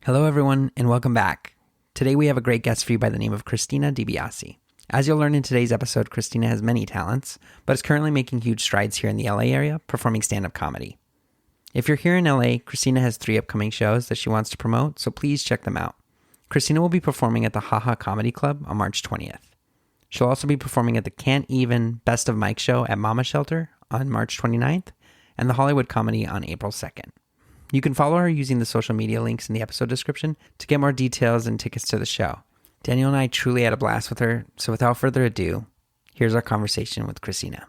Hello, everyone, and welcome back. Today, we have a great guest for you by the name of Christina DiBiase. As you'll learn in today's episode, Christina has many talents, but is currently making huge strides here in the LA area, performing stand-up comedy. If you're here in LA, Christina has 3 upcoming shows that she wants to promote, so please check them out. Christina will be performing at the Haha Comedy Club on March 20th. She'll also be performing at the Can't Even Best of Mike show at Mama Shelter on March 29th and the Hollywood Comedy on April 2nd. You can follow her using the social media links in the episode description to get more details and tickets to the show. Daniel and I truly had a blast with her, so without further ado, here's our conversation with Christina.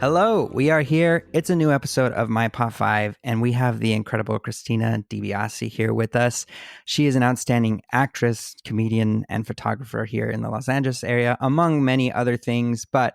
Hello, we are here. It's a new episode of My Pop 5, and we have the incredible Christina DiBiase here with us. She is an outstanding actress, comedian, and photographer here in the Los Angeles area, among many other things. But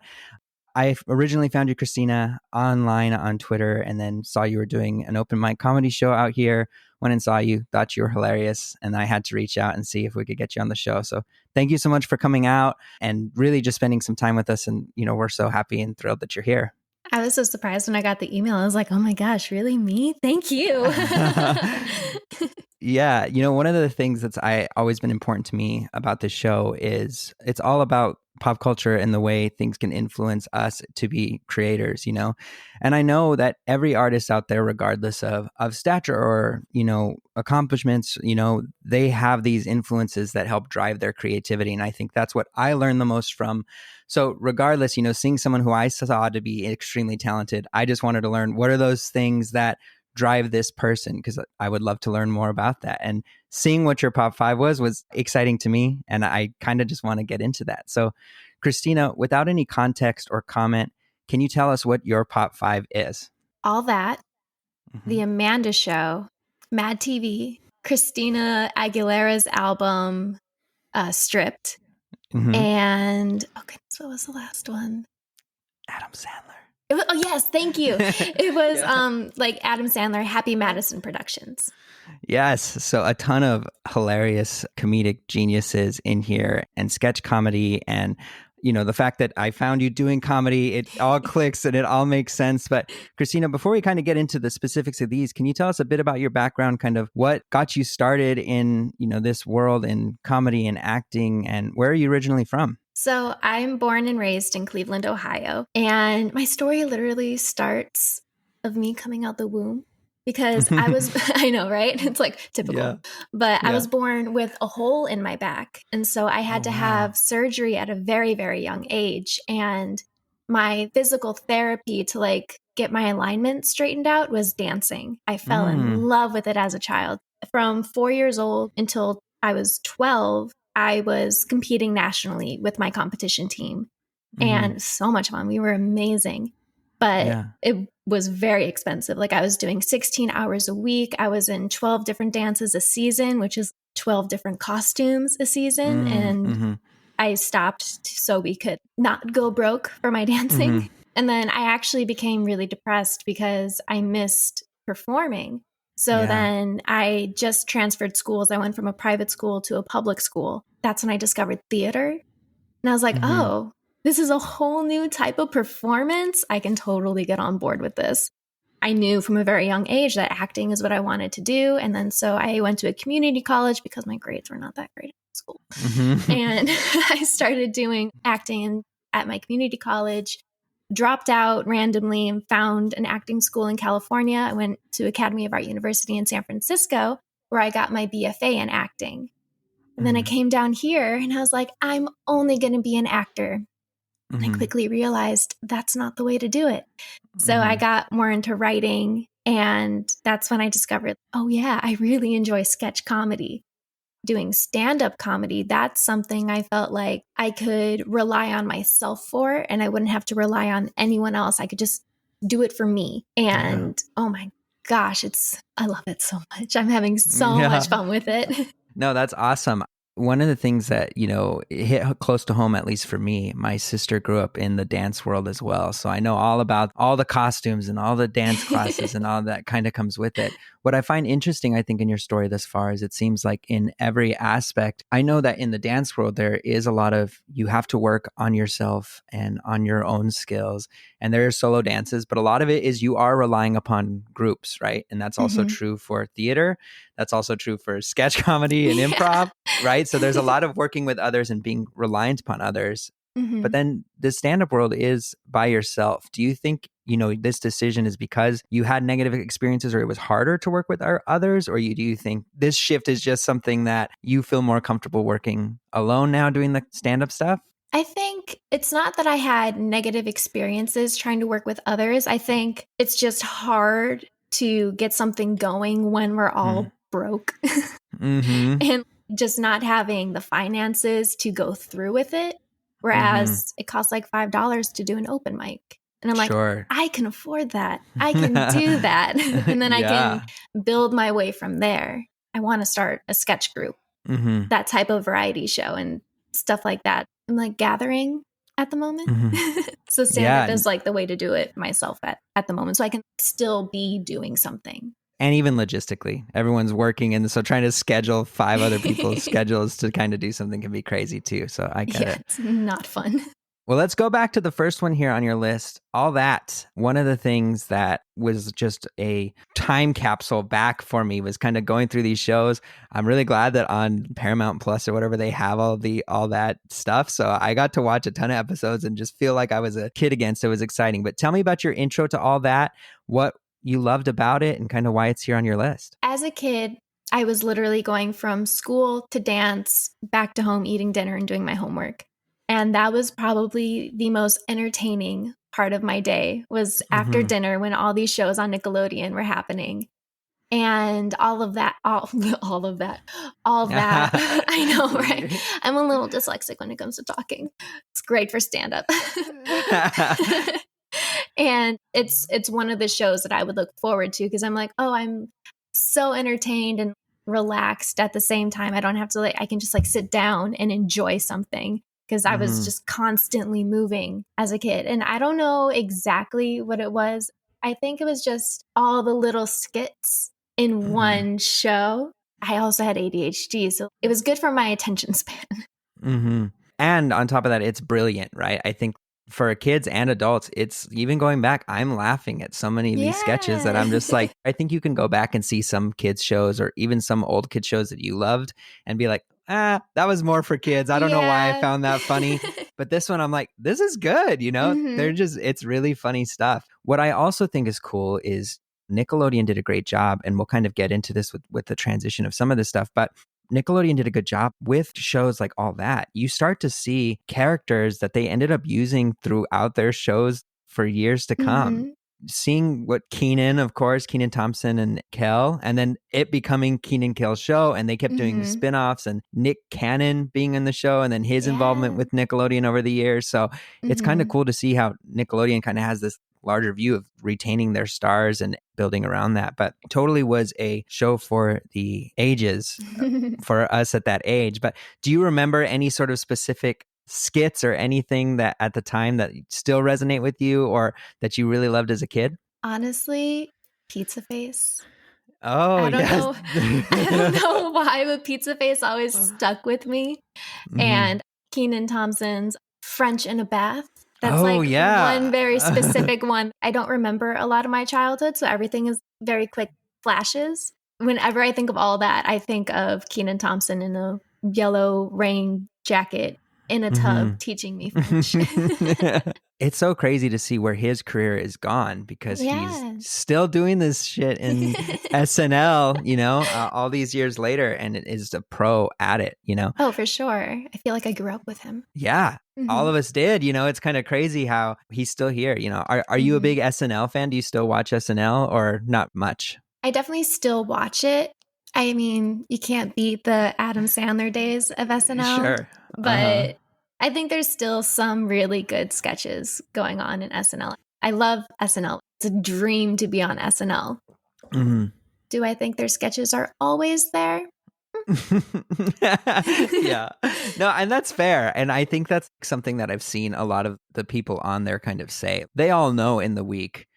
I originally found you, Christina, online on Twitter, and then saw you were doing an open mic comedy show out here. Went and saw you, thought you were hilarious, and I had to reach out and see if we could get you on the show. So thank you so much for coming out and really just spending some time with us. And, we're so happy and thrilled that you're here. I was so surprised when I got the email. I was like, oh my gosh, really? Me? Thank you. Yeah. One of the things that's always been important to me about this show is it's all about pop culture and the way things can influence us to be creators, And I know that every artist out there, regardless of stature or, accomplishments, they have these influences that help drive their creativity. And I think that's what I learned the most from. So regardless, seeing someone who I saw to be extremely talented, I just wanted to learn what are those things that drive this person, because I would love to learn more about that. And seeing what your Pop 5 was exciting to me. And I kind of just want to get into that. So Christina, without any context or comment, can you tell us what your Pop 5 is? All That, The Amanda Show, Mad TV, Christina Aguilera's album, Stripped. And, oh goodness, what was the last one? Adam Sandler. Oh, yes, thank you. It was like Adam Sandler, Happy Madison Productions. Yes. So a ton of hilarious comedic geniuses in here and sketch comedy. And, the fact that I found you doing comedy, it all clicks and it all makes sense. But Christina, before we kind of get into the specifics of these, can you tell us a bit about your background, kind of what got you started in, this world in comedy and acting, and where are you originally from? So I'm born and raised in Cleveland, Ohio. And my story literally starts of me coming out the womb because I was, I know, right? It's like typical. Yeah. But I was born with a hole in my back. And so I had to have surgery at a very, very young age. And my physical therapy to get my alignment straightened out was dancing. I fell in love with it as a child. From 4 years old until I was 12, I was competing nationally with my competition team and so much fun. We were amazing, but it was very expensive. I was doing 16 hours a week. I was in 12 different dances a season, which is 12 different costumes a season. And I stopped so we could not go broke for my dancing. And then I actually became really depressed because I missed performing. So then I just transferred schools. I went from a private school to a public school. That's when I discovered theater. And I was like, oh, this is a whole new type of performance. I can totally get on board with this. I knew from a very young age that acting is what I wanted to do. And then so I went to a community college because my grades were not that great at school. And I started doing acting at my community college. Dropped out randomly and found an acting school in California. I went to Academy of Art University in San Francisco, where I got my BFA in acting. And then I came down here and I was like, I'm only going to be an actor. I quickly realized that's not the way to do it. So I got more into writing, and that's when I discovered, oh yeah, I really enjoy sketch comedy. Doing stand-up comedy, that's something I felt like I could rely on myself for, and I wouldn't have to rely on anyone else. I could just do it for me. And oh my gosh, I love it so much. I'm having so much fun with it. No, that's awesome. one of the things that, you know, hit close to home, at least for me, my sister grew up in the dance world as well. So I know all about all the costumes and all the dance classes and all that kind of comes with it. What I find interesting, I think, in your story thus far is it seems like in every aspect, I know that in the dance world, there is a lot of, you have to work on yourself and on your own skills. And there are solo dances, but a lot of it is you are relying upon groups, right? And that's also true for theater. That's also true for sketch comedy and improv, right? So there's a lot of working with others and being reliant upon others. But then the stand-up world is by yourself. Do you think, you know, this decision is because you had negative experiences or it was harder to work with others? Or do you think this shift is just something that you feel more comfortable working alone now doing the stand-up stuff? I think it's not that I had negative experiences trying to work with others. I think it's just hard to get something going when we're all broke and just not having the finances to go through with it. Whereas it costs like $5 to do an open mic. And I'm like, I can afford that. I can do that. And then I can build my way from there. I want to start a sketch group, that type of variety show and stuff like that. I'm like gathering at the moment. So stand-up is like the way to do it myself at the moment. So I can still be doing something. And even logistically, everyone's working. And so trying to schedule 5 other people's schedules to kind of do something can be crazy too. So I get it. It's not fun. Well, let's go back to the first one here on your list. All That. One of the things that was just a time capsule back for me was kind of going through these shows. I'm really glad that on Paramount Plus or whatever, they have all that stuff. So I got to watch a ton of episodes and just feel like I was a kid again. So it was exciting. But tell me about your intro to All That, what you loved about it and kind of why it's here on your list. As a kid, I was literally going from school to dance, back to home, eating dinner and doing my homework. And that was probably the most entertaining part of my day was after dinner when all these shows on Nickelodeon were happening. And all of that, I know, right? I'm a little dyslexic when it comes to talking. It's great for stand-up. And it's one of the shows that I would look forward to because I'm like, oh, I'm so entertained and relaxed at the same time. I don't have to I can just sit down and enjoy something. Because I was just constantly moving as a kid. And I don't know exactly what it was. I think it was just all the little skits in one show. I also had ADHD, so it was good for my attention span. And on top of that, it's brilliant, right? I think for kids and adults, it's even going back, I'm laughing at so many of these sketches that I'm just like, I think you can go back and see some kids shows or even some old kid shows that you loved and be like, that was more for kids. I don't know why I found that funny. But this one, I'm like, this is good. You know, it's really funny stuff. What I also think is cool is Nickelodeon did a great job, and we'll kind of get into this with the transition of some of this stuff, but Nickelodeon did a good job with shows like All That. You start to see characters that they ended up using throughout their shows for years to come. Seeing what Kenan Thompson and Kel, and then it becoming Kenan Kel's show, and they kept doing spin-offs and Nick Cannon being in the show and then his involvement with Nickelodeon over the years. So it's kind of cool to see how Nickelodeon kind of has this larger view of retaining their stars and building around that. But totally was a show for the ages for us at that age. But do you remember any sort of specific skits or anything that at the time that still resonate with you or that you really loved as a kid? Honestly, Pizza Face. Oh, I don't know why, but Pizza Face always stuck with me. And Kenan Thompson's French in a Bath. That's one very specific one. I don't remember a lot of my childhood, so everything is very quick flashes. Whenever I think of All That, I think of Kenan Thompson in a yellow rain jacket in a tub teaching me French. It's so crazy to see where his career is gone because he's still doing this shit in SNL, you know, all these years later, and it is a pro at it, you know? Oh, for sure. I feel like I grew up with him. Yeah. All of us did, you know, it's kind of crazy how he's still here, you know. Are you a big SNL fan? Do you still watch SNL or not much? I definitely still watch it. I mean, you can't beat the Adam Sandler days of SNL. Sure. But I think there's still some really good sketches going on in SNL. I love SNL. It's a dream to be on SNL. Do I think their sketches are always there? Yeah. No, and that's fair. And I think that's something that I've seen a lot of the people on there kind of say. They all know in the week,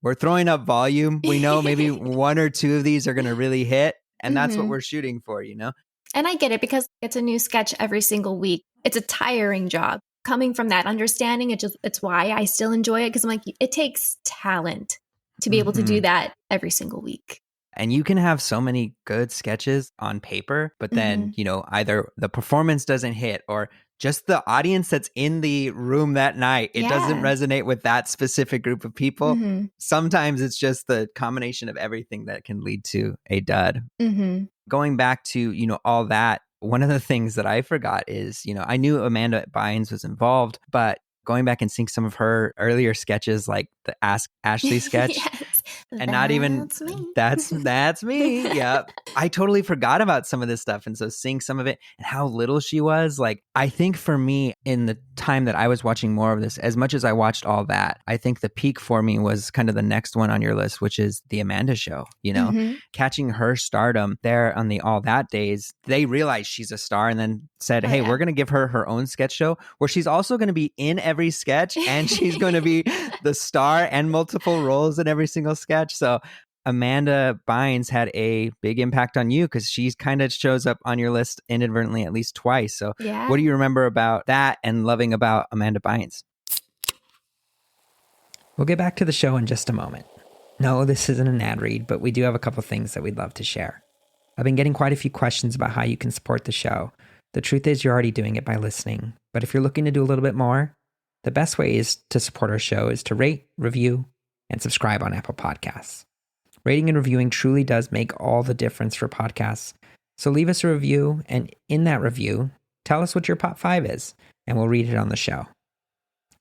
we're throwing up volume. We know maybe one or two of these are going to really hit. And that's what we're shooting for, you know? And I get it because it's a new sketch every single week. It's a tiring job. Coming from that understanding, it's why I still enjoy it, because I'm like, it takes talent to be able to do that every single week. And you can have so many good sketches on paper, but then, you know, either the performance doesn't hit or just the audience that's in the room that night, it doesn't resonate with that specific group of people. Sometimes it's just the combination of everything that can lead to a dud. Going back to, you know, all that, one of the things that I forgot is, you know, I knew Amanda Bynes was involved, but going back and seeing some of her earlier sketches, like the Ask Ashley sketch, and not even that's me. Yeah. I totally forgot about some of this stuff. And so seeing some of it and how little she was, like, I think for me in the time that I was watching more of this, as much as I watched all that, I think the peak for me was kind of the next one on your list, which is the Amanda Show, you know, catching her stardom there on the All That days. They realized she's a star and then said, hey, we're going to give her her own sketch show where she's also going to be in every sketch and she's going to be the star and multiple roles in every single sketch. So Amanda Bynes had a big impact on you because she kind of shows up on your list inadvertently at least twice. So what do you remember about that and loving about Amanda Bynes? We'll get back to the show in just a moment. No, this isn't an ad read, but we do have a couple things that we'd love to share. I've been getting quite a few questions about how you can support the show. The truth is you're already doing it by listening, but if you're looking to do a little bit more, the best way is to support our show is to rate, review, and subscribe on Apple Podcasts. Rating and reviewing truly does make all the difference for podcasts. So leave us a review, and in that review, tell us what your Pop 5 is, and we'll read it on the show.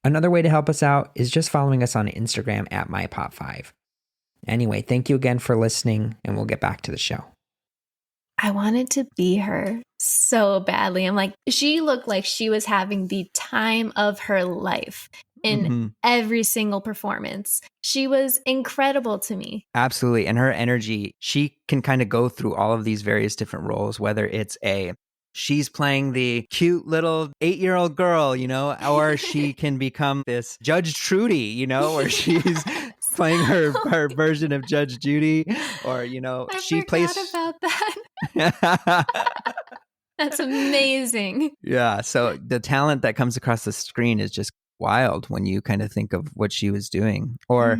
Another way to help us out is just following us on Instagram at MyPop5. Anyway, thank you again for listening, and we'll get back to the show. I wanted to be her so badly. I'm like, she looked like she was having the time of her life in every single performance. She was incredible to me. Absolutely. And her energy, she can kind of go through all of these various different roles, whether it's she's playing the cute little 8-year-old girl, you know, or she can become this Judge Trudy, you know, or she's playing her version of Judge Judy, or, you know, she plays about that. That's amazing. Yeah. So the talent that comes across the screen is just wild when you kind of think of what she was doing. Or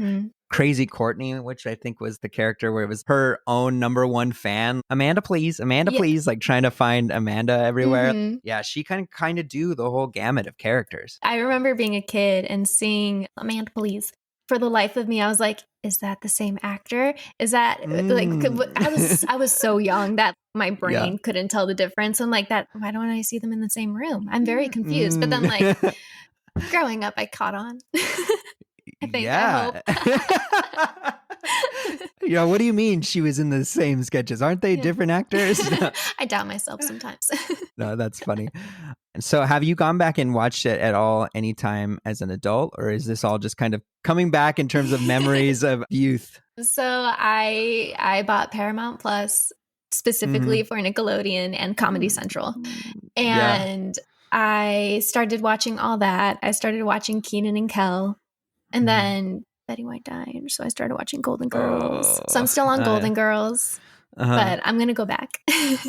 Crazy Courtney, which I think was the character where it was her own number one fan. Amanda, please, like trying to find Amanda everywhere. Yeah, she can kind of do the whole gamut of characters. I remember being a kid and seeing Amanda, please. For the life of me, I was like, is that the same actor? Is that like, I was so young that my brain couldn't tell the difference. I'm like, that, why don't I see them in the same room? I'm very confused. But then like growing up, I caught on. I think. Yeah. I hope. Yeah. What do you mean she was in the same sketches? Aren't they different actors? I doubt myself sometimes. No, that's funny. And so have you gone back and watched it at all anytime as an adult, or is this all just kind of coming back in terms of memories of youth? So I bought Paramount Plus specifically for Nickelodeon and Comedy Central. And I started watching all that. I started watching Kenan and Kel. And then Betty White died. So I started watching Golden Girls. So I'm still on Golden Girls. But I'm going to go back.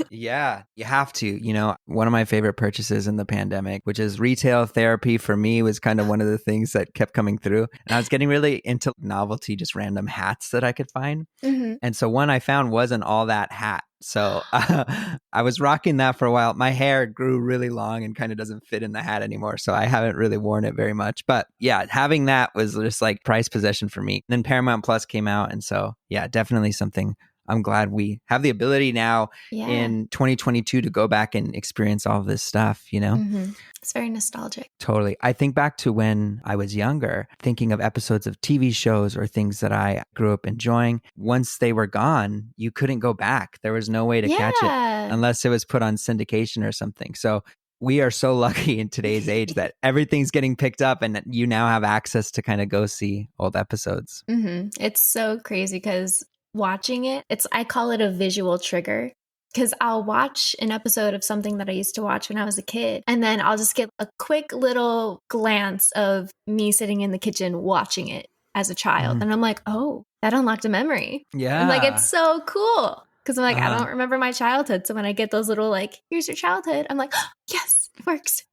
Yeah, you have to. You know, one of my favorite purchases in the pandemic, which is retail therapy for me, was kind of one of the things that kept coming through. And I was getting really into novelty, just random hats that I could find. And so one I found was an All That hat. So I was rocking that for a while. My hair grew really long and kind of doesn't fit in the hat anymore. So I haven't really worn it very much. But yeah, having that was just like prized possession for me. And then Paramount Plus came out. And so, yeah, definitely something I'm glad we have the ability now in 2022 to go back and experience all of this stuff, you know? It's very nostalgic. Totally. I think back to when I was younger, thinking of episodes of TV shows or things that I grew up enjoying. Once they were gone, you couldn't go back. There was no way to catch it unless it was put on syndication or something. So we are so lucky in today's age that everything's getting picked up and you now have access to kind of go see old episodes. It's so crazy because watching it, I call it a visual trigger. because I'll watch an episode of something that I used to watch when I was a kid, and then I'll just get a quick little glance of me sitting in the kitchen watching it as a child. And I'm like, oh, that unlocked a memory. Yeah. And like, it's so cool. Because I'm like, I don't remember my childhood. So when I get those little like, here's your childhood, I'm like, oh, yes, it works.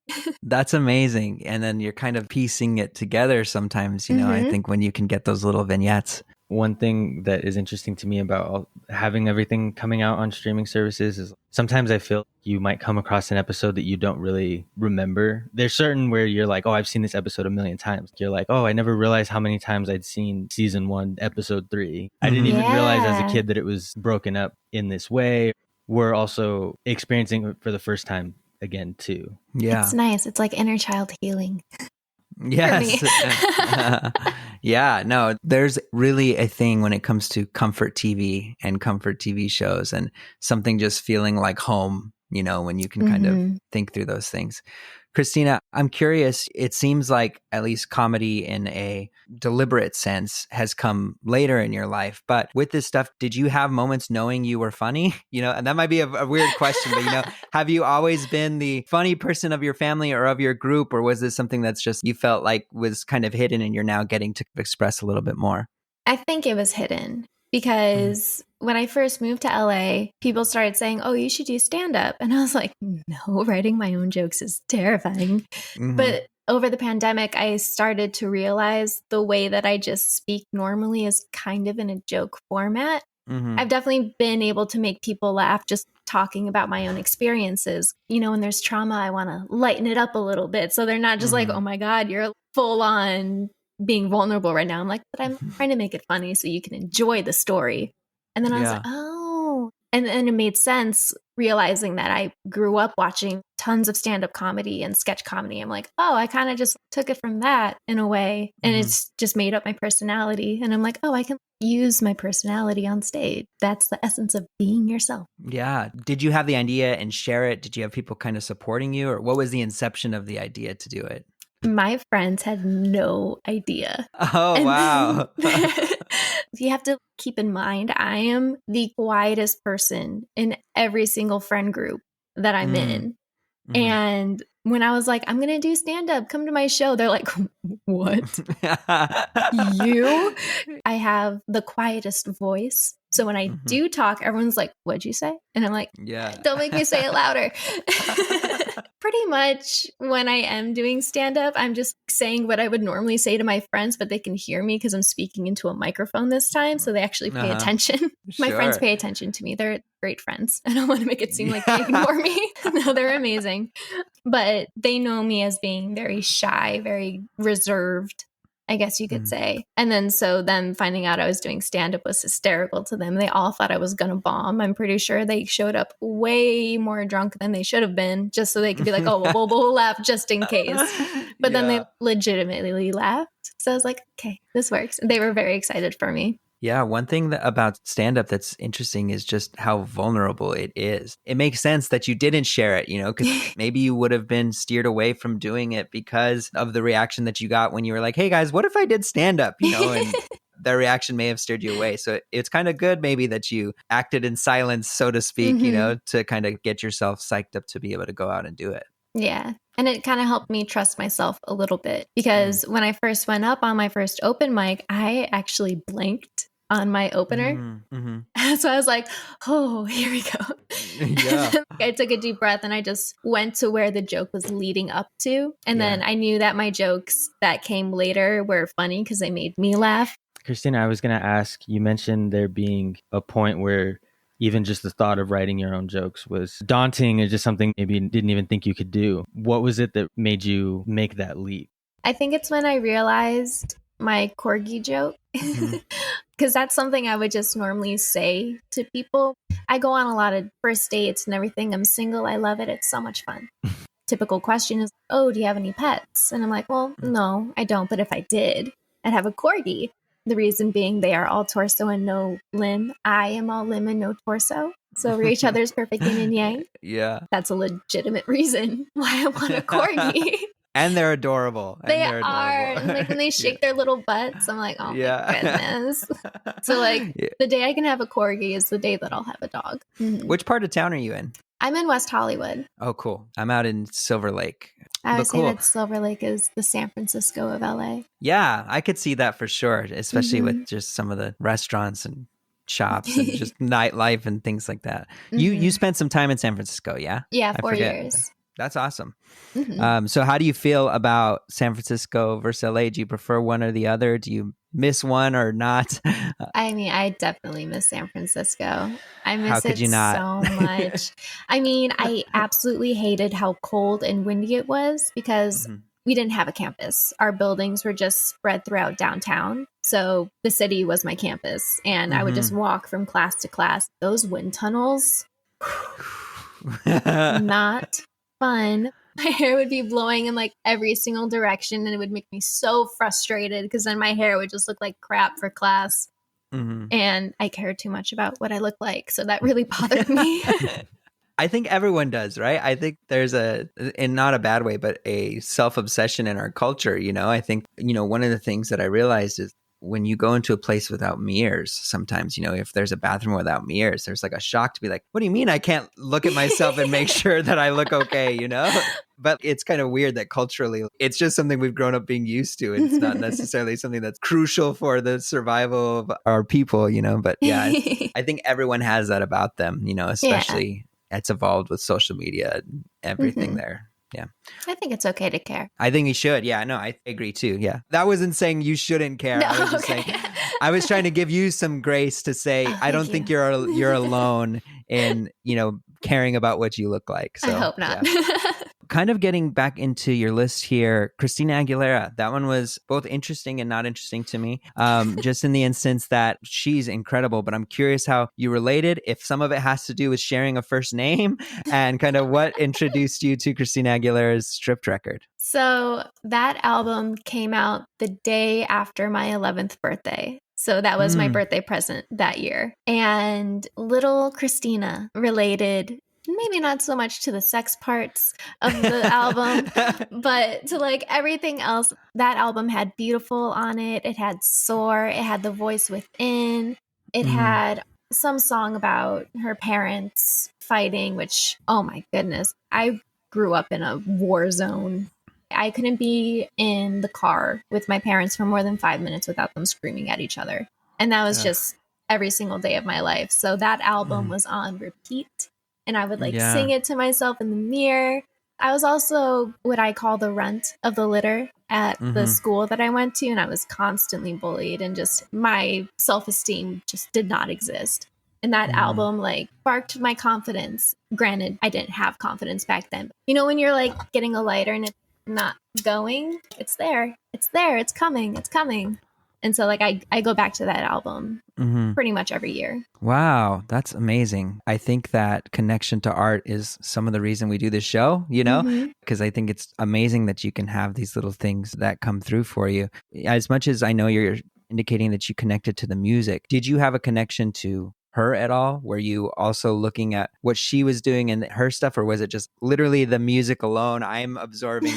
That's amazing. And then you're kind of piecing it together sometimes, you know, I think when you can get those little vignettes. One thing that is interesting to me about having everything coming out on streaming services is sometimes I feel you might come across an episode that you don't really remember. There's certain where you're like, oh, I've seen this episode a million times. You're like, oh, I never realized how many times I'd seen season 1, episode 3. I didn't even realize as a kid that it was broken up in this way. We're also experiencing it for the first time again, too. Yeah. It's nice. It's like inner child healing. Yes. Yeah, no, there's really a thing when it comes to comfort TV and comfort TV shows and something just feeling like home, you know, when you can kind of think through those things. Christina, I'm curious, it seems like at least comedy in a deliberate sense has come later in your life. But with this stuff, did you have moments knowing you were funny? You know, and that might be a weird question, but, you know, have you always been the funny person of your family or of your group? Or was this something that's just you felt like was kind of hidden and you're now getting to express a little bit more? I think it was hidden because when I first moved to LA, people started saying, oh, you should do stand-up. And I was like, no, writing my own jokes is terrifying. But over the pandemic, I started to realize the way that I just speak normally is kind of in a joke format. I've definitely been able to make people laugh just talking about my own experiences. You know, when there's trauma, I want to lighten it up a little bit. So they're not just like, oh my God, you're full on being vulnerable right now. I'm like, but I'm trying to make it funny so you can enjoy the story. And then I was like, oh. And then it made sense realizing that I grew up watching tons of stand-up comedy and sketch comedy. I'm like, oh, I kind of just took it from that in a way. And it's just made up my personality. And I'm like, oh, I can use my personality on stage. That's the essence of being yourself. Yeah. Did you have the idea and share it? Did you have people kind of supporting you? Or what was the inception of the idea to do it? My friends had no idea. Oh, wow. You have to keep in mind, I am the quietest person in every single friend group that I'm in. And when I was like, I'm going to do stand-up, come to my show, they're like, what? You? I have the quietest voice. So when I do talk, everyone's like, what'd you say? And I'm like, don't make me say it louder. Pretty much when I am doing stand-up, I'm just saying what I would normally say to my friends, but they can hear me because I'm speaking into a microphone this time. So they actually pay attention. My friends pay attention to me. They're great friends. I don't want to make it seem like they ignore me. No, they're amazing. But they know me as being very shy, very reserved, I guess you could say. And then so them finding out I was doing stand-up was hysterical to them. They all thought I was going to bomb. I'm pretty sure they showed up way more drunk than they should have been just so they could be like, oh, we'll laugh just in case. But then they legitimately laughed. So I was like, okay, this works. And they were very excited for me. Yeah, one thing about stand-up that's interesting is just how vulnerable it is. It makes sense that you didn't share it, you know, because maybe you would have been steered away from doing it because of the reaction that you got when you were like, hey guys, what if I did stand-up, you know, and their reaction may have steered you away. So it's kind of good maybe that you acted in silence, so to speak, you know, to kind of get yourself psyched up to be able to go out and do it. Yeah. And it kind of helped me trust myself a little bit because when I first went up on my first open mic, I actually blinked on my opener. So I was like, oh, here we go. I took a deep breath and I just went to where the joke was leading up to. And then I knew that my jokes that came later were funny because they made me laugh. Christina, I was going to ask, you mentioned there being a point where even just the thought of writing your own jokes was daunting or just something maybe you didn't even think you could do. What was it that made you make that leap? I think it's when I realized my corgi joke, because that's something I would just normally say to people. I go on a lot of first dates and everything. I'm single. I love it. It's so much fun. Typical question is, oh, do you have any pets? And I'm like, well, no, I don't. But if I did, I'd have a corgi. The reason being they are all torso and no limb. I am all limb and no torso. So we're each other's perfect yin and yang. Yeah. That's a legitimate reason why I want a corgi. And they're adorable. They are. And like when they shake their little butts, I'm like, oh my goodness. So like the day I can have a corgi is the day that I'll have a dog. Mm-hmm. Which part of town are you in? I'm in West Hollywood. Oh, cool. I'm out in Silver Lake. I would say that Silver Lake is the San Francisco of LA. Yeah, I could see that for sure, especially with just some of the restaurants and shops and just nightlife and things like that. You spent some time in San Francisco, yeah? Yeah, 4 years. That's awesome. So how do you feel about San Francisco versus LA? Do you prefer one or the other? Do you miss one or not? I mean, I definitely miss San Francisco. I miss how could it you not? So much. I mean, I absolutely hated how cold and windy it was because we didn't have a campus. Our buildings were just spread throughout downtown. So the city was my campus and I would just walk from class to class. Those wind tunnels, not fun. My hair would be blowing in like every single direction and it would make me so frustrated because then my hair would just look like crap for class. And I cared too much about what I looked like. So that really bothered me. I think everyone does, right? I think there's in not a bad way, but a self-obsession in our culture, you know? I think, one of the things that I realized is when you go into a place without mirrors, sometimes, if there's a bathroom without mirrors, there's like a shock to be like, what do you mean I can't look at myself and make sure that I look okay, But it's kind of weird that culturally, it's just something we've grown up being used to. It's not necessarily something that's crucial for the survival of our people, But yeah, I think everyone has that about them, especially it's evolved with social media and everything there. Yeah. I think it's okay to care. I think you should. Yeah, no, I agree too. Yeah. That wasn't saying you shouldn't care. No, I was just saying, I was trying to give you some grace to say, I don't think you're alone in, caring about what you look like. So, I hope not. Yeah. Kind of getting back into your list here, Christina Aguilera, that one was both interesting and not interesting to me, just in the instance that she's incredible, but I'm curious how you related, if some of it has to do with sharing a first name and kind of what introduced you to Christina Aguilera's Stripped record. So that album came out the day after my 11th birthday. So that was my birthday present that year. And little Christina related maybe not so much to the sex parts of the album, but to like everything else. That album had Beautiful on it. It had Soar. It had The Voice Within. It had some song about her parents fighting, which, oh my goodness, I grew up in a war zone. I couldn't be in the car with my parents for more than 5 minutes without them screaming at each other. And that was just every single day of my life. So that album was on repeat. And I would sing it to myself in the mirror. I was also what I call the runt of the litter at the school that I went to. And I was constantly bullied and just my self-esteem just did not exist. And that album sparked my confidence. Granted, I didn't have confidence back then. When you're like getting a lighter and it's not going, it's there. It's there. It's coming. It's coming. And so I go back to that album pretty much every year. Wow, that's amazing. I think that connection to art is some of the reason we do this show, because I think it's amazing that you can have these little things that come through for you. As much as I know you're indicating that you connected to the music, did you have a connection to her at all? Were you also looking at what she was doing and her stuff, or was it just literally the music alone? I'm absorbing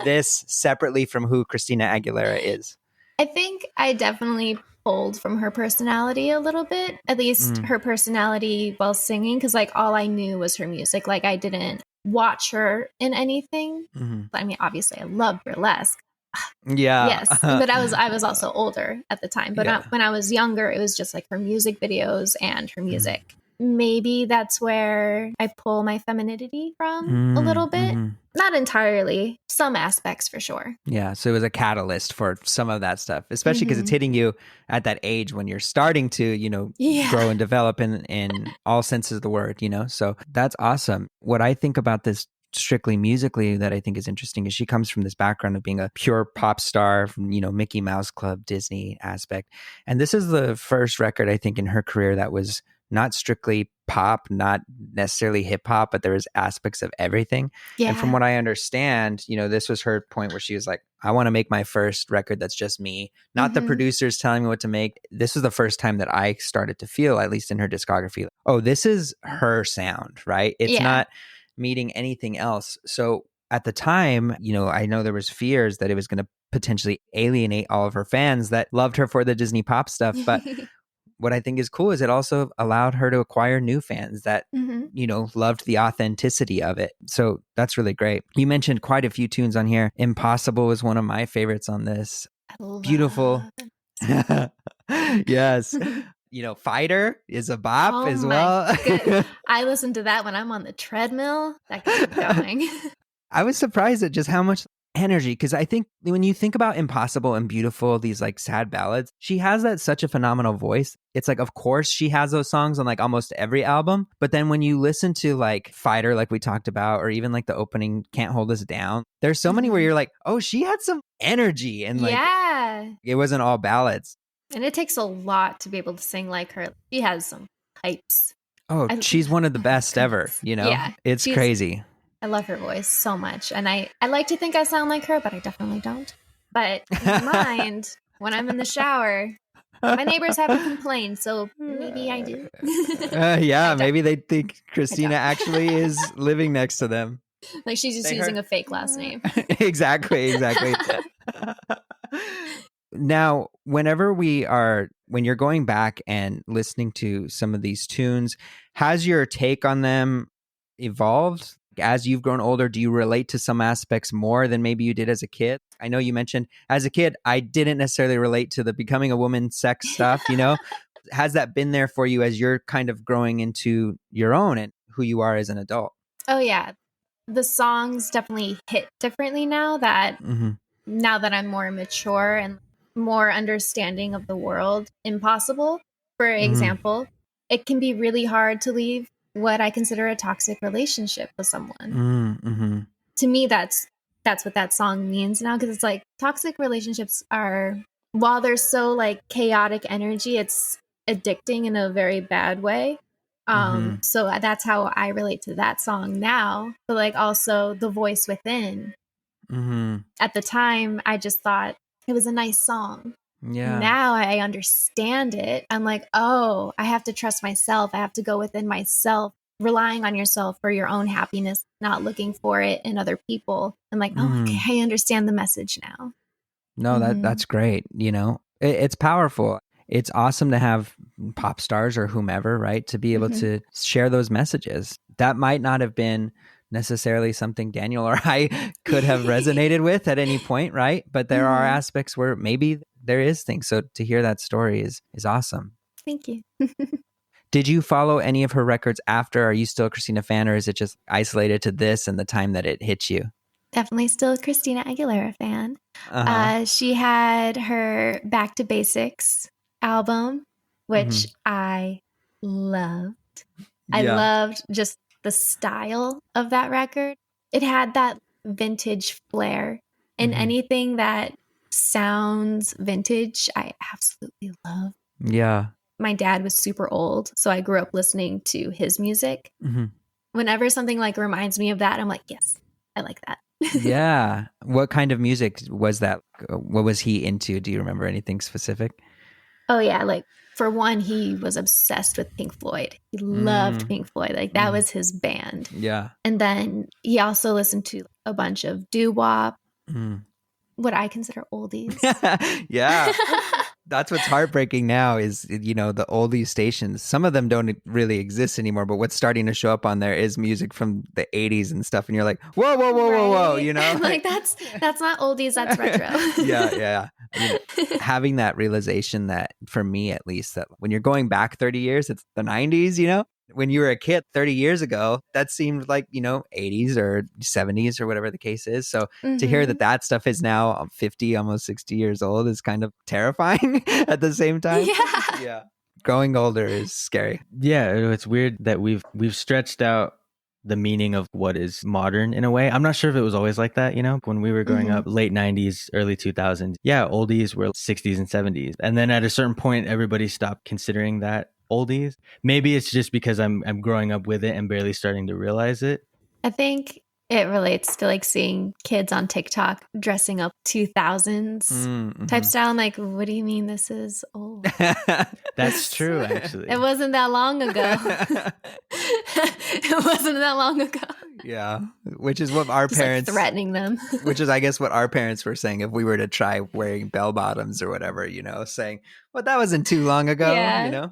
this separately from who Christina Aguilera is. I think I definitely pulled from her personality a little bit, at least her personality while singing, because all I knew was her music. I didn't watch her in anything. I mean, obviously I love burlesque. Yeah. Yes. But I was also older at the time. But when I was younger, it was just her music videos and her music. Maybe that's where I pull my femininity from a little bit. Not entirely. Some aspects for sure. Yeah. So it was a catalyst for some of that stuff, especially because it's hitting you at that age when you're starting to, grow and develop in all senses of the word, So that's awesome. What I think about this strictly musically that I think is interesting is she comes from this background of being a pure pop star from, Mickey Mouse Club, Disney aspect. And this is the first record, I think, in her career that was not strictly pop, not necessarily hip hop, but there was aspects of everything. Yeah. And from what I understand, this was her point where she was like, I want to make my first record that's just me, not the producers telling me what to make. This was the first time that I started to feel, at least in her discography, oh, this is her sound, right? It's not meeting anything else. So at the time, I know there was fears that it was going to potentially alienate all of her fans that loved her for the Disney pop stuff. But what I think is cool is it also allowed her to acquire new fans that, loved the authenticity of it. So that's really great. You mentioned quite a few tunes on here. Impossible is one of my favorites on this. Beautiful. Yes. Fighter is a bop as well. I listen to that when I'm on the treadmill. That gets me going. I was surprised at just how much energy, because I think when you think about Impossible and Beautiful, these like sad ballads, she has that such a phenomenal voice. It's like, of course she has those songs on like almost every album, but then when you listen to like Fighter, like we talked about, or even like the opening Can't Hold Us Down, there's so many where you're like, oh, she had some energy, and like, it wasn't all ballads. And it takes a lot to be able to sing like her. She has some pipes. Oh, she's one of the best ever, Yeah, it's crazy. I love her voice so much. And I like to think I sound like her, but I definitely don't. But in my mind, when I'm in the shower, my neighbors haven't complained, so maybe I do. Yeah, maybe they think Christina actually is living next to them. Like she's just using a fake last name. Exactly. Now, when you're going back and listening to some of these tunes, has your take on them evolved? As you've grown older, do you relate to some aspects more than maybe you did as a kid? I know you mentioned as a kid, I didn't necessarily relate to the becoming a woman sex stuff, Has that been there for you as you're kind of growing into your own and who you are as an adult? Oh, yeah. The songs definitely hit differently now that I'm more mature and more understanding of the world. Impossible, for example, it can be really hard to leave what I consider a toxic relationship with someone. To me, that's what that song means now, because it's like toxic relationships are, while they're so like chaotic energy, it's addicting in a very bad way. So that's how I relate to that song now. But like also the voice within. At the time, I just thought it was a nice song. Yeah. Now I understand it. I'm like, oh, I have to trust myself. I have to go within myself, relying on yourself for your own happiness, not looking for it in other people. I'm like, oh, okay, I understand the message now. No, that's great. It's powerful. It's awesome to have pop stars or whomever, right, to be able to share those messages. That might not have been necessarily something Daniel or I could have resonated with at any point, right? But there are aspects where maybe there is things. So to hear that story is awesome. Thank you. Did you follow any of her records after? Are you still a Christina fan, or is it just isolated to this and the time that it hit you? Definitely still a Christina Aguilera fan. She had her Back to Basics album, which I loved. I loved just the style of that record. It had that vintage flair, and anything that sounds vintage, I absolutely love. Yeah. My dad was super old, so I grew up listening to his music. Whenever something like reminds me of that, I'm like, yes, I like that. Yeah. What kind of music was that? What was he into? Do you remember anything specific? Oh, yeah. Like, for one, he was obsessed with Pink Floyd. He loved Pink Floyd. Like, that was his band. Yeah. And then he also listened to a bunch of doo-wop, what I consider oldies. Yeah. That's what's heartbreaking now is, the oldie stations. Some of them don't really exist anymore, but what's starting to show up on there is music from the 80s and stuff. And you're like, whoa, Like, that's not oldies, that's retro. Yeah. Having that realization that, for me at least, that when you're going back 30 years, it's the 90s, when you were a kid 30 years ago, that seemed like, 80s or 70s or whatever the case is. So to hear that stuff is now 50, almost 60 years old is kind of terrifying at the same time. Yeah. Growing older is scary. Yeah. It's weird that we've stretched out the meaning of what is modern in a way. I'm not sure if it was always like that, when we were growing up, late 90s, early 2000s. Yeah, oldies were 60s and 70s. And then at a certain point, everybody stopped considering that oldies. Maybe it's just because I'm growing up with it and barely starting to realize it. I think It relates to like seeing kids on TikTok dressing up 2000s type style. I'm like, what do you mean this is old? That's true, actually. It wasn't that long ago. It wasn't that long ago. Yeah. Which is what our Just parents like threatening them. Which is, I guess, what our parents were saying if we were to try wearing bell bottoms or whatever, saying, well, that wasn't too long ago, Yeah.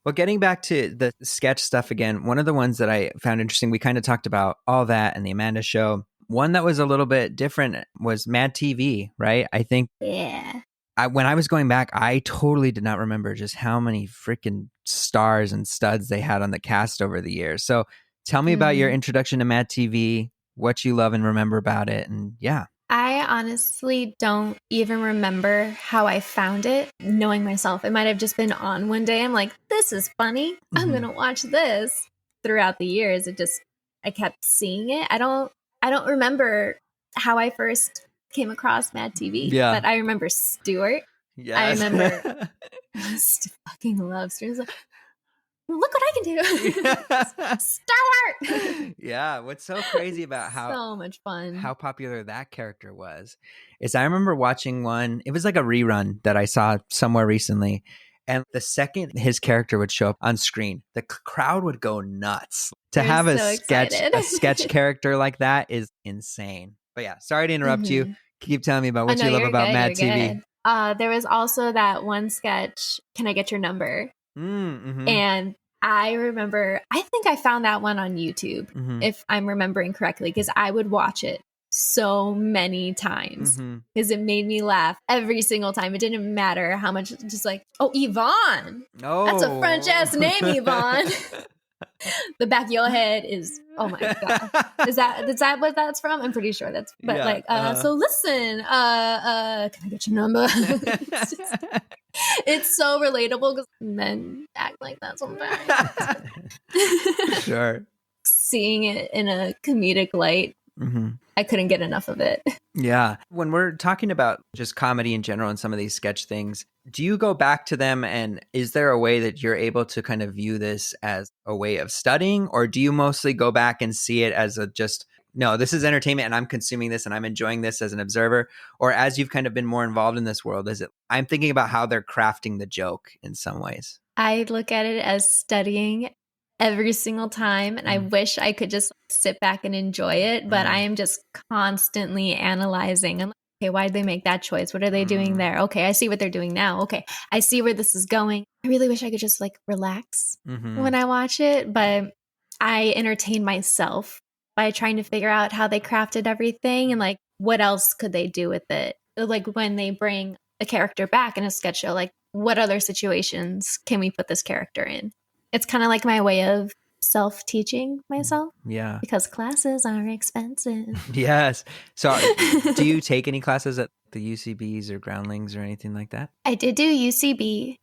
Well, getting back to the sketch stuff again, one of the ones that I found interesting, we kind of talked about all that and the Amanda Show. One that was a little bit different was Mad TV, right? I think when I was going back, I totally did not remember just how many freaking stars and studs they had on the cast over the years. So tell me about your introduction to Mad TV, what you love and remember about it. And I honestly don't even remember how I found it, knowing myself. It might have just been on one day. I'm like, this is funny. I'm going to watch this. Throughout the years, I kept seeing it. I don't remember how I first came across Mad TV, but I remember Stuart. Yes. I remember I fucking love Stuart. Like, look what I can do. Stuart. Yeah. What's so crazy about so much fun, how popular that character was is I remember watching one, it was like a rerun that I saw somewhere recently. And the second his character would show up on screen, the crowd would go nuts. To have a sketch character like that is insane. But yeah, sorry to interrupt you. Keep telling me about what you love about Mad TV. There was also that one sketch, Can I Get Your Number? And I remember, I think I found that one on YouTube, if I'm remembering correctly, because I would watch it so many times because it made me laugh every single time. It didn't matter how much, just like, oh, Yvonne. Oh. That's a French ass name, Yvonne. The back of your head is, oh my God. Is that what that's from? I'm pretty sure that's, but so listen, can I get your number? It's so relatable because men act like that sometimes. Sure. Seeing it in a comedic light, I couldn't get enough of it. Yeah. When we're talking about just comedy in general and some of these sketch things, do you go back to them and is there a way that you're able to kind of view this as a way of studying, or do you mostly go back and see it as no, this is entertainment and I'm consuming this and I'm enjoying this as an observer? Or as you've kind of been more involved in this world, I'm thinking about how they're crafting the joke in some ways. I look at it as studying every single time. And I wish I could just sit back and enjoy it. But I am just constantly analyzing. I'm like, okay, why did they make that choice? What are they doing there? Okay, I see what they're doing now. Okay, I see where this is going. I really wish I could just like relax when I watch it. But I entertain myself by trying to figure out how they crafted everything and like what else could they do with it. Like when they bring a character back in a sketch show, like what other situations can we put this character in? It's kind of like my way of self-teaching myself. Yeah. Because classes are expensive. Yes. So do you take any classes at the UCBs or Groundlings or anything like that? I did do UCB.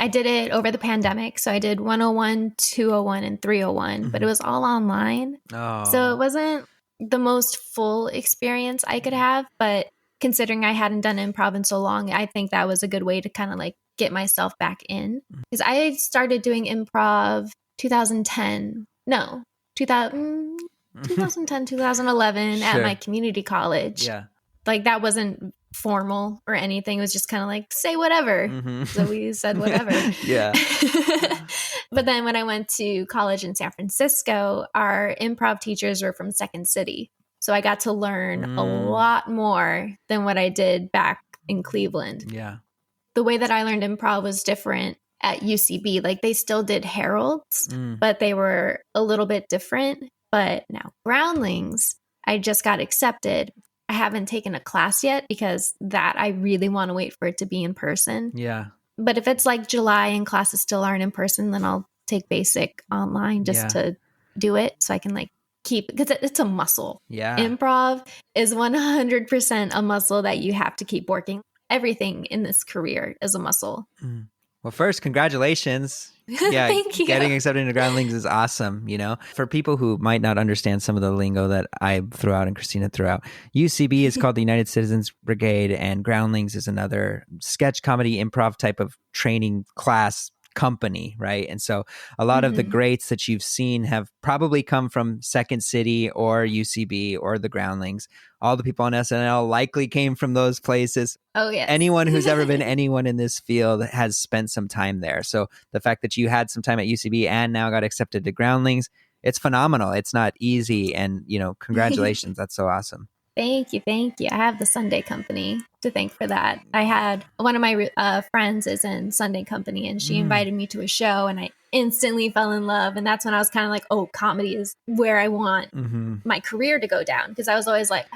I did it over the pandemic. So I did 101, 201, and 301, but it was all online. Oh. So it wasn't the most full experience I could have, but considering I hadn't done improv in so long, I think that was a good way to kind of like get myself back in. Because I started doing improv 2010, 2011 at my community college. Yeah. Like that wasn't formal or anything. It was just kind of like, say whatever. So we said whatever. Yeah. But then when I went to college in San Francisco, our improv teachers were from Second City. So I got to learn a lot more than what I did back in Cleveland. Yeah. The way that I learned improv was different at UCB. Like they still did Heralds, but they were a little bit different. But now Groundlings, I just got accepted. I haven't taken a class yet because that I really want to wait for it to be in person. Yeah. But if it's like July and classes still aren't in person, then I'll take basic online just to do it so I can like keep, because it's a muscle. Yeah. Improv is 100% a muscle that you have to keep working. Everything in this career is a muscle. Well, first, congratulations. Yeah, Thank you. Getting accepted into Groundlings is awesome, For people who might not understand some of the lingo that I threw out and Christina threw out, UCB is called the United Citizens Brigade, and Groundlings is another sketch comedy improv type of training class company, right? And so a lot of the greats that you've seen have probably come from Second City or UCB or the Groundlings. All the people on SNL likely came from those places. Oh, yes. Anyone who's ever been anyone in this field has spent some time there. So the fact that you had some time at UCB and now got accepted to Groundlings, it's phenomenal. It's not easy. And, congratulations. That's so awesome. Thank you. Thank you. I have the Sunday Company to thank for that. I had one of my friends is in Sunday Company, and she invited me to a show, and I instantly fell in love. And that's when I was kind of like, oh, comedy is where I want my career to go down. Because I was always like,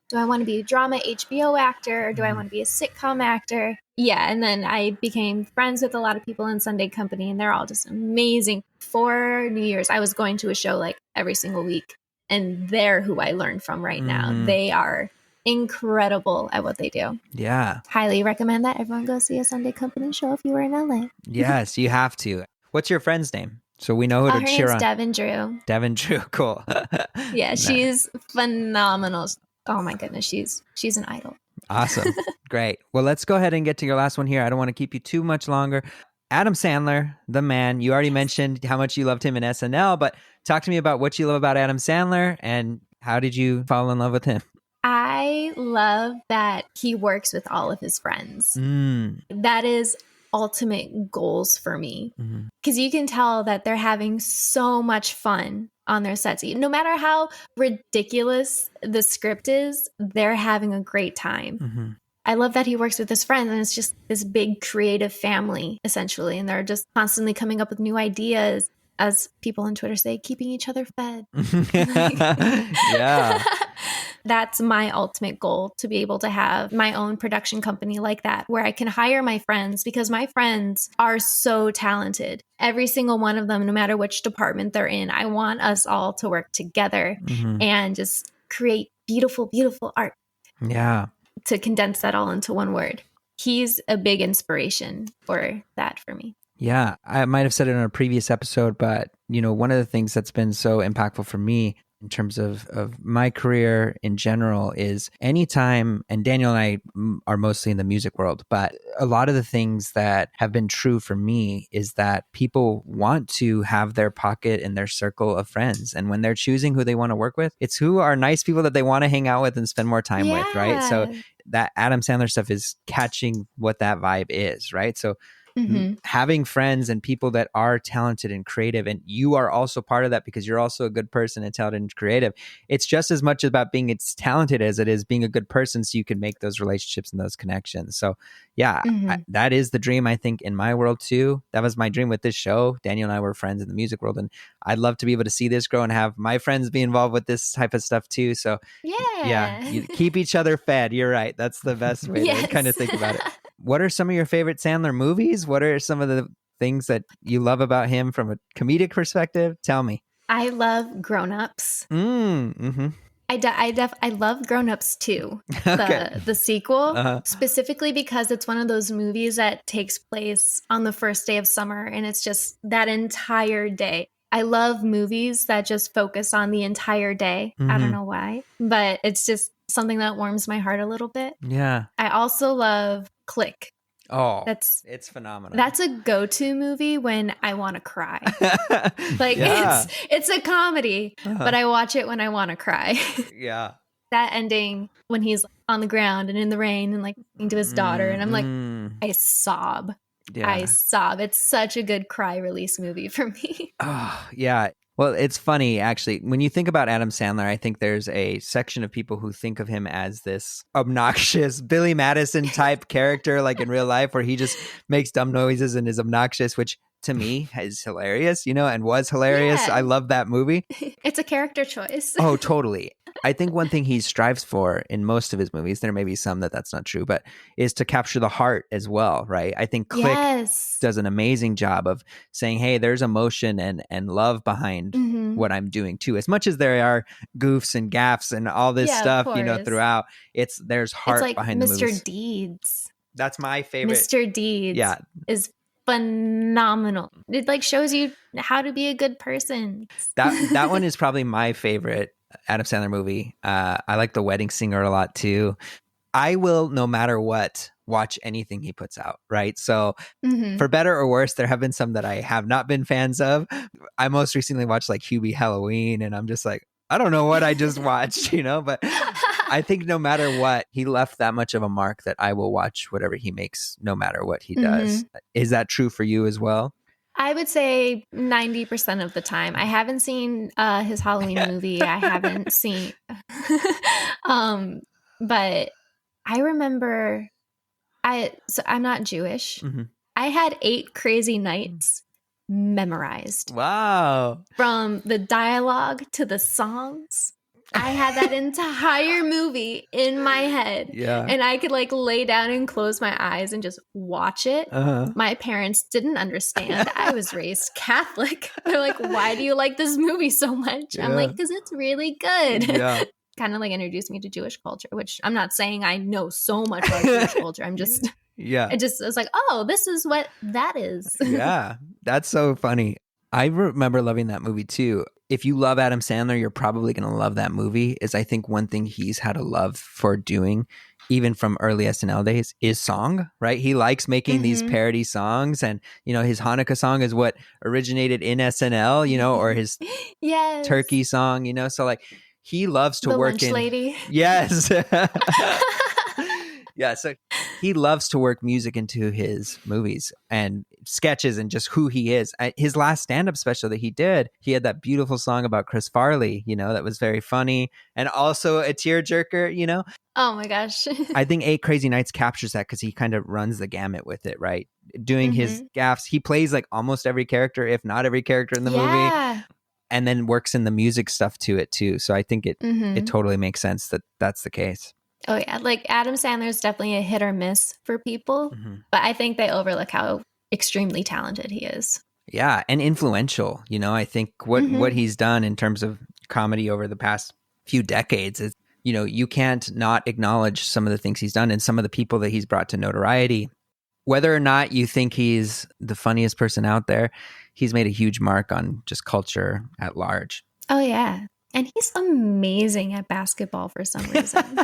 do I want to be a drama HBO actor, or do I want to be a sitcom actor? Yeah. And then I became friends with a lot of people in Sunday Company, and they're all just amazing. For New Year's, I was going to a show like every single week. And they're who I learned from right now. They are incredible at what they do. Yeah. Highly recommend that everyone go see a Sunday Company show if you were in LA. Yes, you have to. What's your friend's name? So we know who to her cheer name's on. Devin Drew. Devin Drew, cool. Yeah, she's phenomenal. Oh my goodness, she's an idol. Awesome. Great. Well, let's go ahead and get to your last one here. I don't want to keep you too much longer. Adam Sandler, the man. You already mentioned how much you loved him in SNL, but talk to me about what you love about Adam Sandler and how did you fall in love with him? I love that he works with all of his friends. That is ultimate goals for me. Because you can tell that they're having so much fun on their sets. No matter how ridiculous the script is, they're having a great time. I love that he works with his friends, and it's just this big creative family, essentially. And they're just constantly coming up with new ideas, as people on Twitter say, keeping each other fed. Yeah. That's my ultimate goal, to be able to have my own production company like that, where I can hire my friends, because my friends are so talented. Every single one of them, no matter which department they're in, I want us all to work together and just create beautiful, beautiful art. Yeah. To condense that all into one word. He's a big inspiration for that for me. Yeah, I might have said it in a previous episode, but one of the things that's been so impactful for me in terms of my career in general is anytime, and Daniel and I are mostly in the music world, but a lot of the things that have been true for me is that people want to have their pocket and their circle of friends. And when they're choosing who they want to work with, it's who are nice people that they want to hang out with and spend more time with, right? So that Adam Sandler stuff is catching what that vibe is, right? So having friends and people that are talented and creative, and you are also part of that because you're also a good person and talented and creative. It's just as much about being talented as it is being a good person, so you can make those relationships and those connections. So yeah, that is the dream, I think, in my world too. That was my dream with this show. Daniel and I were friends in the music world, and I'd love to be able to see this grow and have my friends be involved with this type of stuff too. So yeah, you keep each other fed. You're right. That's the best way to kind of think about it. What are some of your favorite Sandler movies? What are some of the things that you love about him from a comedic perspective? Tell me. I love Grown Ups. I love Grown Ups too. The sequel, specifically because it's one of those movies that takes place on the first day of summer, and it's just that entire day. I love movies that just focus on the entire day. I don't know why, but it's just something that warms my heart a little bit. Yeah. I also love Click. Oh, it's phenomenal. That's a go-to movie when I want to cry. It's a comedy, but I watch it when I want to cry. Yeah. That ending when he's on the ground and in the rain and like into his daughter, and I'm like, I sob. Yeah. I sob. It's such a good cry release movie for me. Oh, yeah. Well, it's funny, actually. When you think about Adam Sandler, I think there's a section of people who think of him as this obnoxious Billy Madison type character, like in real life, where he just makes dumb noises and is obnoxious, which to me is hilarious, and was hilarious. Yeah. I love that movie. It's a character choice. Oh, totally. I think one thing he strives for in most of his movies, there may be some that's not true, but is to capture the heart as well, right? I think Click does an amazing job of saying, hey, there's emotion and love behind what I'm doing too. As much as there are goofs and gaffes and all this stuff, throughout, there's heart behind the movies. Mr. Deeds. That's my favorite. Mr. Deeds is phenomenal. It shows you how to be a good person. That one is probably my favorite Adam Sandler movie. I like The Wedding Singer a lot too. I will, no matter what, watch anything he puts out, right? So Mm-hmm. for better or worse, there have been some that I have not been fans of. I most recently watched like Hubie Halloween, and I'm just like, I don't know what I just watched, you know, but I think no matter what, he left that much of a mark that I will watch whatever he makes, no matter what he does. Is that true for you as well? I would say 90% of the time. I haven't seen his Halloween movie. I haven't seen, but I remember so I'm not Jewish. Mm-hmm. I had 8 Crazy Nights memorized. Wow. From the dialogue to the songs. I had that entire movie in my head. Yeah. And I could like lay down and close my eyes and just watch it. My parents didn't understand. I was raised Catholic. They're like, why do you like this movie so much? I'm like, because it's really good. Yeah. Kind of like introduced me to Jewish culture, which I'm not saying I know so much about Jewish culture. I'm just, it was like, oh, this is what that is. Yeah. That's so funny. I remember loving that movie too. If you love Adam Sandler, you're probably going to love that movie. Is I think one thing he's had a love for doing, even from early SNL days, is song, right? He likes making these parody songs, and you know, his Hanukkah song is what originated in SNL, you know, or his turkey song, you know. So like, he loves to work lunch in. Lady. Yes. Yeah, so he loves to work music into his movies and sketches and just who he is. His last stand-up special that he did, he had that beautiful song about Chris Farley, you know, that was very funny and also a tearjerker, you know? Oh my gosh. I think 8 Crazy Nights captures that because he kind of runs the gamut with it, right? Doing his gaffes. He plays like almost every character, if not every character in the movie. And then works in the music stuff to it too. So I think it totally makes sense that that's the case. Oh yeah, like Adam Sandler is definitely a hit or miss for people, but I think they overlook how extremely talented he is. Yeah, and influential. You know, I think what he's done in terms of comedy over the past few decades is, you know, you can't not acknowledge some of the things he's done and some of the people that he's brought to notoriety. Whether or not you think he's the funniest person out there, he's made a huge mark on just culture at large. Oh yeah, and he's amazing at basketball for some reason.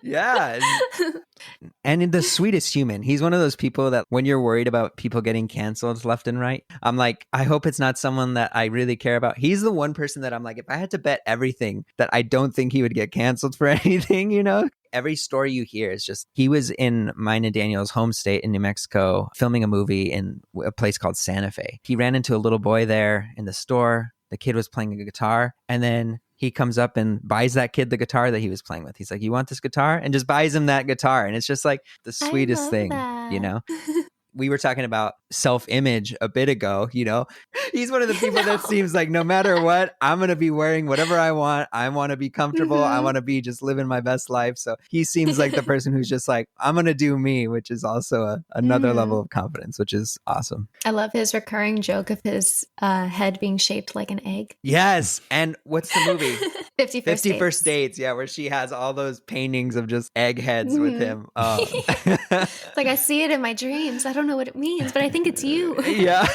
Yeah. And the sweetest human. He's one of those people that when you're worried about people getting canceled left and right, I'm like, I hope it's not someone that I really care about. He's the one person that I'm like, if I had to bet everything that I don't think he would get canceled for anything, you know? Every story you hear is just, he was in mine and Daniel's home state in New Mexico filming a movie in a place called Santa Fe. He ran into a little boy there in the store. The kid was playing a guitar, and then he comes up and buys that kid the guitar that he was playing with. He's like, you want this guitar? And just buys him that guitar. And it's just like the sweetest thing, you know? We were talking about self-image a bit ago, you know, he's one of the people that seems like no matter what, I'm going to be wearing whatever I want. I want to be comfortable. I want to be just living my best life. So he seems like the person who's just like, I'm going to do me, which is also another level of confidence, which is awesome. I love his recurring joke of his head being shaped like an egg. Yes. And what's the movie? 50 First Dates. Yeah, where she has all those paintings of just egg heads with him. Like, I see it in my dreams. I don't know what it means, but I think it's you. Yeah.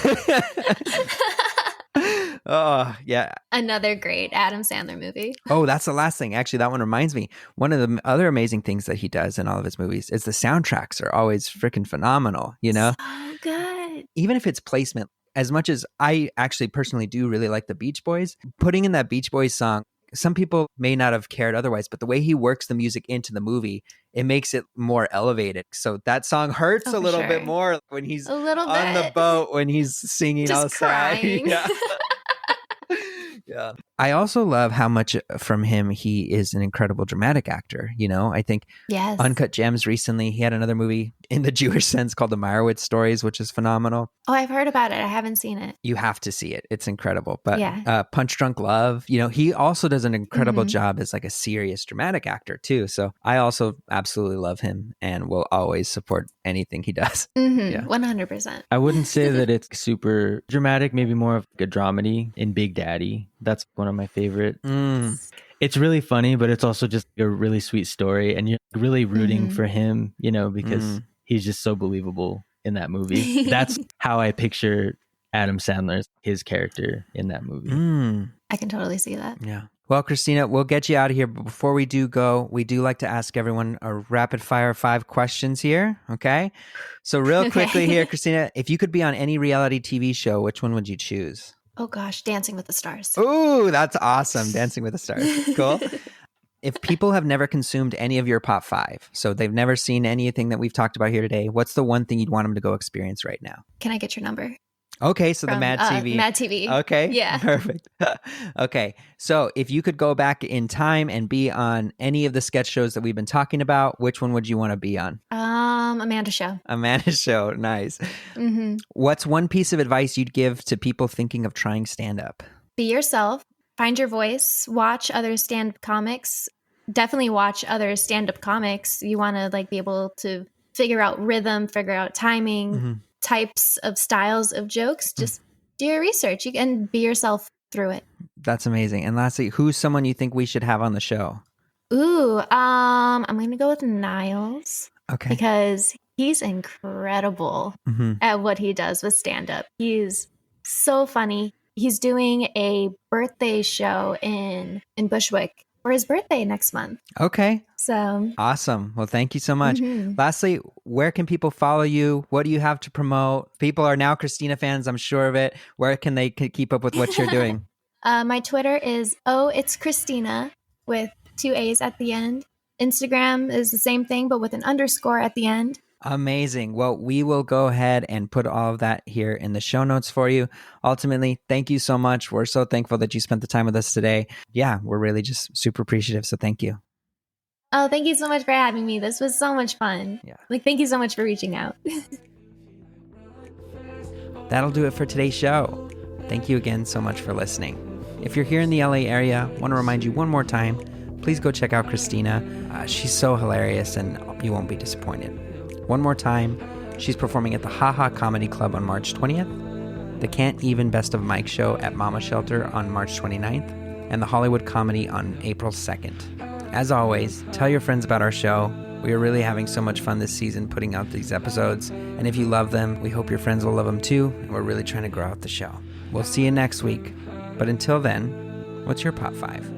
Oh, yeah. Another great Adam Sandler movie. Oh, that's the last thing. Actually, that one reminds me. One of the other amazing things that he does in all of his movies is the soundtracks are always freaking phenomenal, you know? So good. Even if it's placement, as much as I actually personally do really like the Beach Boys, putting in that Beach Boys song, some people may not have cared otherwise, but the way he works the music into the movie, it makes it more elevated. So that song hurts a little bit more when he's on the boat, when he's singing just outside. Crying. Yeah. Yeah. I also love how much from him he is an incredible dramatic actor. You know, I think Uncut Gems recently, he had another movie in the Jewish sense called The Meyerowitz Stories, which is phenomenal. Oh, I've heard about it. I haven't seen it. You have to see it. It's incredible. But Punch Drunk Love, you know, he also does an incredible job as like a serious dramatic actor too. So I also absolutely love him and will always support anything he does. Yeah. 100%. I wouldn't say that it's super dramatic, maybe more of like a dramedy in Big Daddy. That's one of my favorite. It's really funny, but it's also just a really sweet story. And you're really rooting for him, you know, because he's just so believable in that movie. That's how I picture Adam Sandler, his character in that movie. I can totally see that. Yeah. Well, Christina, we'll get you out of here. But before we do go, we do like to ask everyone a rapid fire 5 questions here. Okay. So real quickly here, Christina, if you could be on any reality TV show, which one would you choose? Oh gosh, Dancing with the Stars. Ooh, that's awesome. Dancing with the Stars. Cool. If people have never consumed any of your pop 5, so they've never seen anything that we've talked about here today, what's the one thing you'd want them to go experience right now? Can I get your number? Okay, so the Mad TV. Mad TV. Okay. Yeah. Perfect. Okay. So if you could go back in time and be on any of the sketch shows that we've been talking about, which one would you want to be on? Amanda Show. Amanda Show. Nice. Mm-hmm. What's one piece of advice you'd give to people thinking of trying stand-up? Be yourself. Find your voice. Watch other stand-up comics. Definitely watch other stand-up comics. You want to be able to figure out rhythm, figure out timing, types of styles of jokes. Just do your research. You can be yourself through it. That's amazing. And lastly, who's someone you think we should have on the show? Ooh, I'm going to go with Niles. Okay. Because he's incredible at what he does with stand-up. He's so funny. He's doing a birthday show in Bushwick for his birthday next month. Okay. So awesome. Well, thank you so much. Lastly, where can people follow you? What do you have to promote? People are now Christina fans, I'm sure of it. Where can they keep up with what you're doing? My Twitter is it's Christina with 2 A's at the end. Instagram is the same thing, but with an underscore at the end. Amazing. Well, we will go ahead and put all of that here in the show notes for you. Ultimately, thank you so much. We're so thankful that you spent the time with us today. Yeah, we're really just super appreciative. So thank you. Oh, thank you so much for having me. This was so much fun. Yeah. Thank you so much for reaching out. That'll do it for today's show. Thank you again so much for listening. If you're here in the LA area, I want to remind you one more time, please go check out Christina. She's so hilarious and you won't be disappointed. One more time, she's performing at the Ha Ha Comedy Club on March 20th, the Can't Even Best of Mike show at Mama Shelter on March 29th, and the Hollywood Comedy on April 2nd. As always, tell your friends about our show. We are really having so much fun this season putting out these episodes, and if you love them, we hope your friends will love them too, and we're really trying to grow out the show. We'll see you next week, but until then, what's your Pop 5?